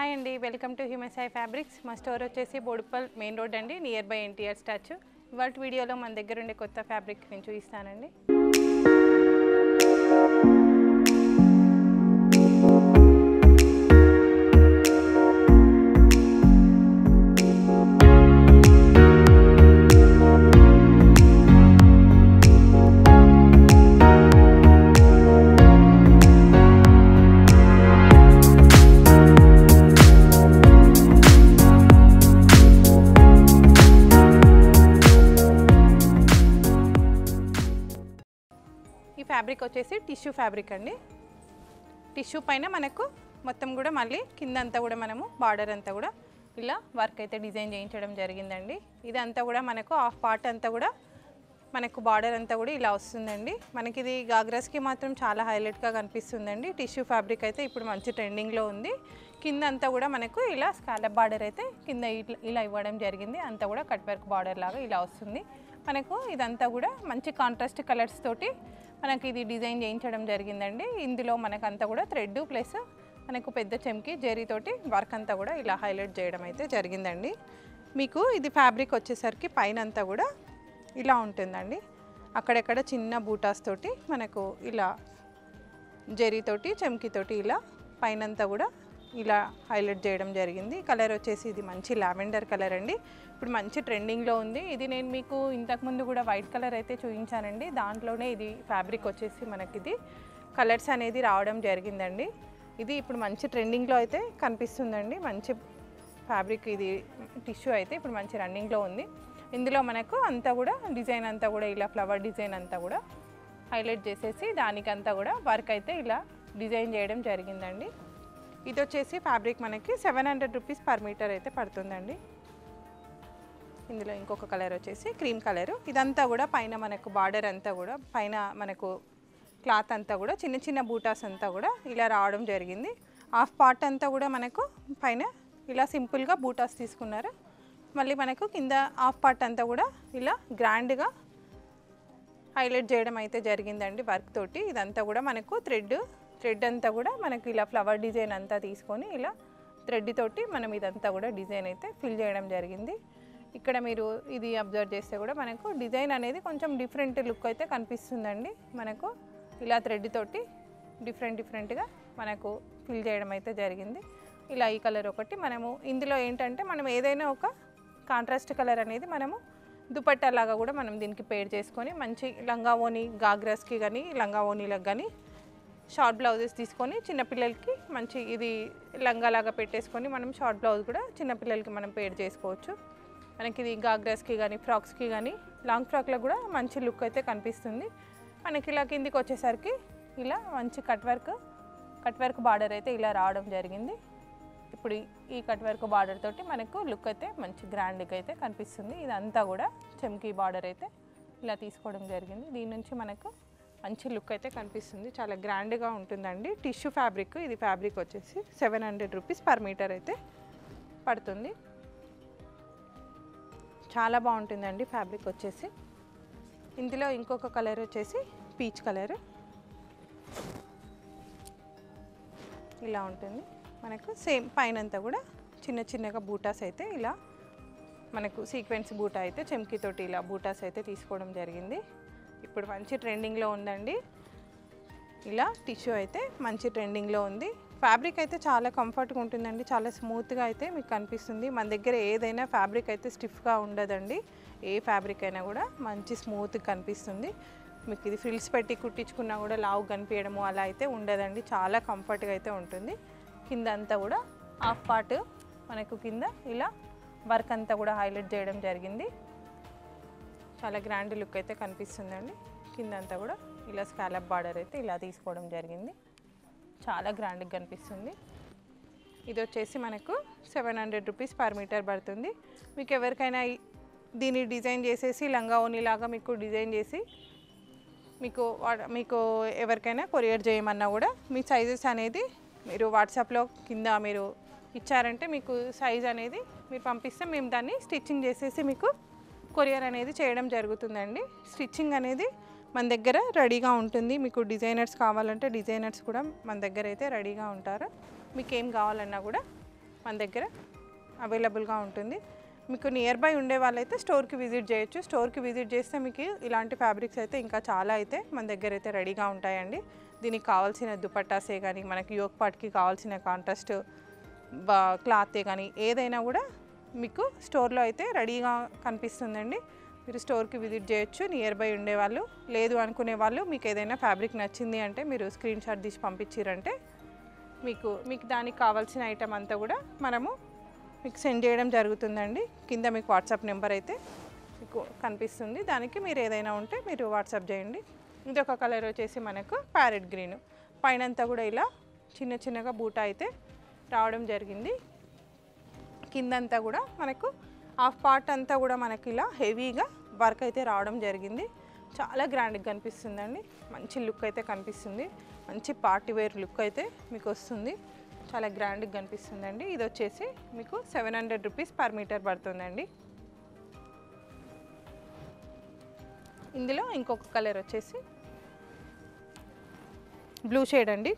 Hi అండి, welcome to human Sai fabrics. మా store వచ్చేసి బోడుపల్ మెయిన్ రోడ్ అండి, నియర్ బై ఎన్టీఆర్ స్టాచ్యూ. ఇవాళ వీడియోలో మన దగ్గర ఉండే కొత్త ఫ్యాబ్రిక్ నేను చూపిస్తానండి. ఈ ఫ్యాబ్రిక్ వచ్చేసి టిష్యూ ఫ్యాబ్రిక్ అండి. టిష్యూ పైన మనకు మొత్తం కూడా మళ్ళీ కింద అంతా కూడా మనము బార్డర్ అంతా కూడా ఇలా వర్క్ అయితే డిజైన్ చేయించడం జరిగిందండి. ఇదంతా కూడా మనకు హాఫ్ పార్ట్ అంతా కూడా మనకు బార్డర్ అంతా కూడా ఇలా వస్తుందండి. మనకి ఇది గాగ్రాస్కి మాత్రం చాలా హైలైట్గా కనిపిస్తుందండి. టిష్యూ ఫ్యాబ్రిక్ అయితే ఇప్పుడు మంచి ట్రెండింగ్లో ఉంది. కింద అంతా కూడా మనకు ఇలా స్కాలప్ బార్డర్ అయితే కింద ఇలా ఇవ్వడం జరిగింది. అంతా కూడా కట్ వర్క్ బార్డర్ లాగా ఇలా వస్తుంది. మనకు ఇదంతా కూడా మంచి కాంట్రాస్ట్ కలర్స్ తోటి మనకి ఇది డిజైన్ చేయించడం జరిగిందండి. ఇందులో మనకంతా కూడా థ్రెడ్ ప్లస్ మనకు పెద్ద చెమ్కి జరీతోటి వర్క్ అంతా కూడా ఇలా హైలైట్ చేయడం అయితే జరిగిందండి. మీకు ఇది ఫ్యాబ్రిక్ వచ్చేసరికి పైన అంతా కూడా ఇలా ఉంటుందండి. అక్కడెక్కడ చిన్న బూటాస్ తోటి మనకు ఇలా జరీతోటి చెమ్కితోటి ఇలా పైనంతా కూడా ఇలా హైలైట్ చేయడం జరిగింది. కలర్ వచ్చేసి ఇది మంచి లావెండర్ కలర్ అండి. ఇప్పుడు మంచి ట్రెండింగ్లో ఉంది. ఇది నేను మీకు ఇంతకుముందు కూడా వైట్ కలర్ అయితే చూపించానండి. దాంట్లోనే ఇది ఫ్యాబ్రిక్ వచ్చేసి మనకి ఇది కలర్స్ అనేది రావడం జరిగిందండి. ఇది ఇప్పుడు మంచి ట్రెండింగ్లో అయితే కనిపిస్తుందండి. మంచి ఫ్యాబ్రిక్ ఇది టిష్యూ అయితే ఇప్పుడు మంచి రన్నింగ్లో ఉంది. ఇందులో మనకు అంతా కూడా డిజైన్ అంతా కూడా ఇలా ఫ్లవర్ డిజైన్ అంతా కూడా హైలైట్ చేసేసి దానికంతా కూడా వర్క్ అయితే ఇలా డిజైన్ చేయడం జరిగిందండి. ఇది వచ్చేసి ఫ్యాబ్రిక్ మనకి 700 రూపీస్ పర్ మీటర్ అయితే పడుతుందండి. ఇందులో ఇంకొక కలర్ వచ్చేసి క్రీమ్ కలరు. ఇదంతా కూడా పైన మనకు బార్డర్ అంతా కూడా పైన మనకు క్లాత్ అంతా కూడా చిన్న చిన్న బూటాస్ అంతా కూడా ఇలా రావడం జరిగింది. హాఫ్ పార్ట్ అంతా కూడా మనకు పైన ఇలా సింపుల్గా బూటాస్ తీసుకున్నారు. మళ్ళీ మనకు కింద హాఫ్ పార్ట్ అంతా కూడా ఇలా గ్రాండ్గా హైలైట్ చేయడం అయితే జరిగిందండి వర్క్ తోటి. ఇదంతా కూడా మనకు థ్రెడ్ అంతా కూడా మనకి ఇలా ఫ్లవర్ డిజైన్ అంతా తీసుకొని ఇలా థ్రెడ్ తోటి మనం ఇదంతా కూడా డిజైన్ అయితే ఫిల్ చేయడం జరిగింది. ఇక్కడ మీరు ఇది అబ్జర్వ్ చేస్తే కూడా మనకు డిజైన్ అనేది కొంచెం డిఫరెంట్ లుక్ అయితే కనిపిస్తుందండి. మనకు ఇలా థ్రెడ్ తోటి డిఫరెంట్గా మనకు ఫిల్ చేయడం అయితే జరిగింది. ఇలా ఈ కలర్ ఒకటి మనము ఇందులో ఏంటంటే మనం ఏదైనా ఒక కాంట్రాస్ట్ కలర్ అనేది మనము దుపట్టా లాగా కూడా మనం దీనికి పేర్ చేసుకొని మంచి లంగా ఓని గాగ్రాస్కి కానీ లంగా ఓనీలకు కానీ షార్ట్ బ్లౌజెస్ తీసుకొని చిన్నపిల్లలకి మంచి ఇది లంగాలాగా పెట్టేసుకొని మనం షార్ట్ బ్లౌజ్ కూడా చిన్నపిల్లలకి మనం పేర్ చేసుకోవచ్చు. మనకి ఇది గాగ్రాస్కి కానీ ఫ్రాక్స్కి కానీ లాంగ్ ఫ్రాక్లకు కూడా మంచి లుక్ అయితే కనిపిస్తుంది. మనకి ఇలా కిందికి వచ్చేసరికి ఇలా మంచి కట్ వర్క్ బార్డర్ అయితే ఇలా రావడం జరిగింది. ఇప్పుడు ఈ కట్ వర్క్ బార్డర్ తోటి మనకు లుక్ అయితే మంచి గ్రాండ్గా అయితే కనిపిస్తుంది. ఇదంతా కూడా చెమ్కీ బార్డర్ అయితే ఇలా తీసుకోవడం జరిగింది. దీని నుంచి మనకు మంచి లుక్ అయితే కనిపిస్తుంది. చాలా గ్రాండ్గా ఉంటుందండి. టిష్యూ ఫ్యాబ్రిక్ ఇది ఫ్యాబ్రిక్ వచ్చేసి 700 రూపీస్ పర్ మీటర్ అయితే పడుతుంది. చాలా బాగుంటుందండి ఫ్యాబ్రిక్ వచ్చేసి. ఇందులో ఇంకొక కలర్ వచ్చేసి పీచ్ కలర్ ఇలా ఉంటుంది. మనకు సేమ్ పైనంతా కూడా చిన్నగా బూటాస్ అయితే ఇలా మనకు సీక్వెన్స్ బూటా అయితే చెమ్కీతోటి ఇలా బూటాస్ అయితే తీసుకోవడం జరిగింది. ఇప్పుడు మంచి ట్రెండింగ్లో ఉందండి. ఇలా టిష్యూ అయితే మంచి ట్రెండింగ్లో ఉంది. ఫ్యాబ్రిక్ అయితే చాలా కంఫర్ట్గా ఉంటుందండి. చాలా స్మూత్గా అయితే మీకు కనిపిస్తుంది. మన దగ్గర ఏదైనా ఫ్యాబ్రిక్ అయితే స్టిఫ్గా ఉండదండి. ఏ ఫ్యాబ్రిక్ అయినా కూడా మంచి స్మూత్గా కనిపిస్తుంది. మీకు ఇది ఫ్రిల్స్ పెట్టి కుట్టించుకున్నా కూడా లావు కనిపించడము అలా అయితే ఉండదండి. చాలా కంఫర్ట్గా అయితే ఉంటుంది. కింద అంతా కూడా హాఫ్ పార్ట్ మనకు కింద ఇలా వర్క్ అంతా కూడా హైలైట్ చేయడం జరిగింది. చాలా గ్రాండ్ లుక్ అయితే కనిపిస్తుందండి. కింద అంతా కూడా ఇలా స్కాలప్ బార్డర్ అయితే ఇలా తీసుకోవడం జరిగింది. చాలా గ్రాండ్గా కనిపిస్తుంది. ఇది వచ్చేసి మనకు 700 రూపీస్ పర్ మీటర్ పడుతుంది. మీకు ఎవరికైనా దీన్ని డిజైన్ చేసేసి లంగా ఓనీలాగా మీకు డిజైన్ చేసి మీకు ఎవరికైనా కొరియర్ చేయమన్నా కూడా మీ సైజెస్ అనేది మీరు వాట్సాప్లో కింద మీరు ఇచ్చారంటే మీకు సైజ్ అనేది మీరు పంపిస్తే మేము దాన్ని స్టిచ్చింగ్ చేసేసి మీకు కొరియర్ అనేది చేయడం జరుగుతుందండి. స్టిచ్చింగ్ అనేది మన దగ్గర రెడీగా ఉంటుంది. మీకు డిజైనర్స్ కావాలంటే డిజైనర్స్ కూడా మన దగ్గర అయితే రెడీగా ఉంటారు. మీకు ఏం కావాలన్నా కూడా మన దగ్గర అవైలబుల్గా ఉంటుంది. మీకు నియర్ బై ఉండే వాళ్ళైతే స్టోర్కి విజిట్ చేయొచ్చు. స్టోర్కి విజిట్ చేస్తే మీకు ఇలాంటి ఫ్యాబ్రిక్స్ అయితే ఇంకా చాలా అయితే మన దగ్గర అయితే రెడీగా ఉంటాయండి. దీనికి కావాల్సిన దుపట్టాసే కానీ మనకి యోక్ పార్ట్కి కావాల్సిన కాంట్రాస్ట్ క్లాతే కానీ ఏదైనా కూడా మీకు స్టోర్లో అయితే రెడీగా కనిపిస్తుందండి. మీరు స్టోర్కి విజిట్ చేయొచ్చు నియర్ బై ఉండేవాళ్ళు. లేదు అనుకునే వాళ్ళు మీకు ఏదైనా ఫ్యాబ్రిక్ నచ్చింది అంటే మీరు స్క్రీన్ షాట్ తీసి పంపించారంటే మీకు దానికి కావాల్సిన ఐటమ్ అంతా కూడా మనము మీకు సెండ్ చేయడం జరుగుతుందండి. కింద మీకు వాట్సాప్ నెంబర్ అయితే మీకు కనిపిస్తుంది. దానికి మీరు ఏదైనా ఉంటే మీరు వాట్సాప్ చేయండి. ఇంకొక కలర్ వచ్చేసి మనకు ప్యారెట్ గ్రీన్, పైనంతా కూడా ఇలా చిన్న చిన్నగా బూటా అయితే రావడం జరిగింది. కిందంతా కూడా మనకు హాఫ్ పార్ట్ అంతా కూడా మనకి ఇలా హెవీగా వర్క్ అయితే రావడం జరిగింది. చాలా గ్రాండ్గా కనిపిస్తుందండి. మంచి లుక్ అయితే కనిపిస్తుంది. మంచి పార్టీ వేర్ లుక్ అయితే మీకు వస్తుంది. చాలా గ్రాండ్గా కనిపిస్తుందండి. ఇది వచ్చేసి మీకు 700 రూపీస్ పర్ మీటర్ పడుతుందండి. ఇందులో ఇంకొక కలర్ వచ్చేసి బ్లూ షేడ్ అండి.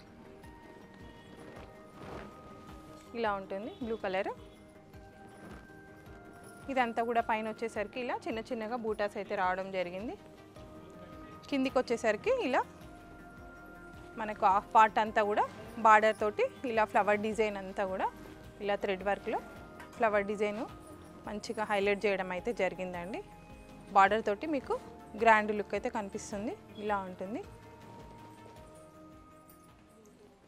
ఇలా ఉంటుంది బ్లూ కలర్. ఇదంతా కూడా పైన వచ్చేసరికి ఇలా చిన్న చిన్నగా బూటాస్ అయితే రావడం జరిగింది. కిందికి వచ్చేసరికి ఇలా మనకు హాఫ్ పార్ట్ అంతా కూడా బార్డర్ తోటి ఇలా ఫ్లవర్ డిజైన్ అంతా కూడా ఇలా థ్రెడ్ వర్క్లో ఫ్లవర్ డిజైన్ మంచిగా హైలైట్ చేయడం అయితే జరిగిందండి. బార్డర్ తోటి మీకు గ్రాండ్ లుక్ అయితే కనిపిస్తుంది. ఇలా ఉంటుంది.